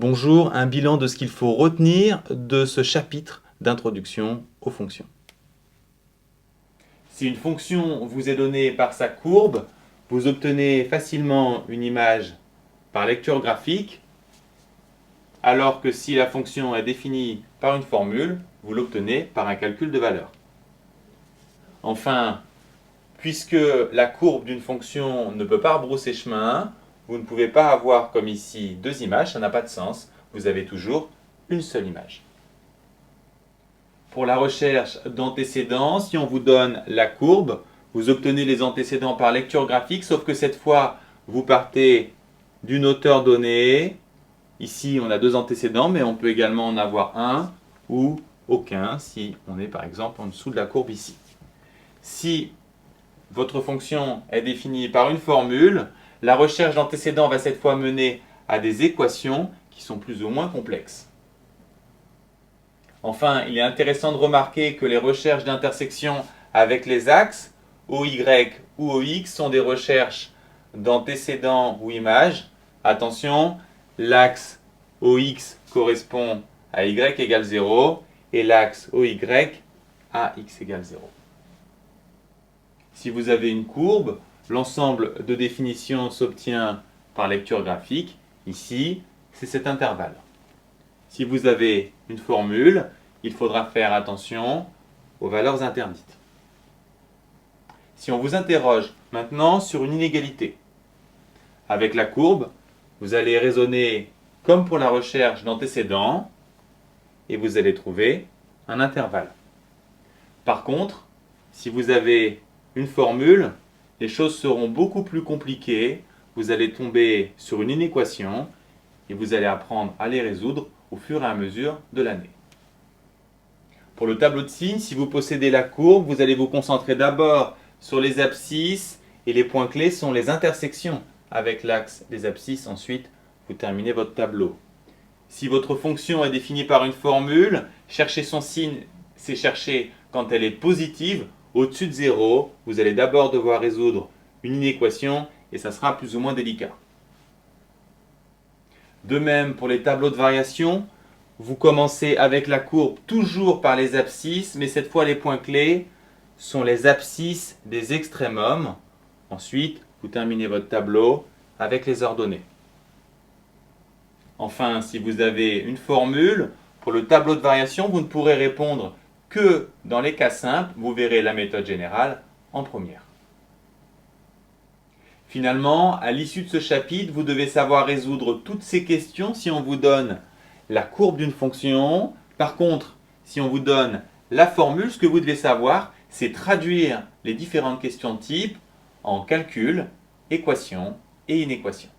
Bonjour, un bilan de ce qu'il faut retenir de ce chapitre d'introduction aux fonctions. Si une fonction vous est donnée par sa courbe, vous obtenez facilement une image par lecture graphique, alors que si la fonction est définie par une formule, vous l'obtenez par un calcul de valeur. Enfin, puisque la courbe d'une fonction ne peut pas rebrousser chemin, vous ne pouvez pas avoir comme ici deux images, ça n'a pas de sens, vous avez toujours une seule image. Pour la recherche d'antécédents, si on vous donne la courbe, vous obtenez les antécédents par lecture graphique, sauf que cette fois, vous partez d'une hauteur donnée. Ici, on a deux antécédents, mais on peut également en avoir un ou aucun, si on est par exemple en dessous de la courbe ici. Si votre fonction est définie par une formule, la recherche d'antécédents va cette fois mener à des équations qui sont plus ou moins complexes. Enfin, il est intéressant de remarquer que les recherches d'intersection avec les axes OY ou OX sont des recherches d'antécédents ou images. Attention, l'axe OX correspond à Y égale 0 et l'axe OY à X égale 0. Si vous avez une courbe, l'ensemble de définitions s'obtient par lecture graphique. Ici, c'est cet intervalle. Si vous avez une formule, il faudra faire attention aux valeurs interdites. Si on vous interroge maintenant sur une inégalité, avec la courbe, vous allez raisonner comme pour la recherche d'antécédents et vous allez trouver un intervalle. Par contre, si vous avez une formule, les choses seront beaucoup plus compliquées. Vous allez tomber sur une inéquation et vous allez apprendre à les résoudre au fur et à mesure de l'année. Pour le tableau de signes, si vous possédez la courbe, vous allez vous concentrer d'abord sur les abscisses et les points clés sont les intersections avec l'axe des abscisses. Ensuite, vous terminez votre tableau. Si votre fonction est définie par une formule, chercher son signe, c'est chercher quand elle est positive, au-dessus de 0. Vous allez d'abord devoir résoudre une inéquation et ça sera plus ou moins délicat. De même, pour les tableaux de variation, vous commencez avec la courbe toujours par les abscisses, mais cette fois les points clés sont les abscisses des extrémums. Ensuite, vous terminez votre tableau avec les ordonnées. Enfin, si vous avez une formule, pour le tableau de variation, vous ne pourrez répondre que dans les cas simples. Vous verrez la méthode générale en première. Finalement, à l'issue de ce chapitre, vous devez savoir résoudre toutes ces questions si on vous donne la courbe d'une fonction. Par contre, si on vous donne la formule, ce que vous devez savoir, c'est traduire les différentes questions de type en calcul, équation et inéquation.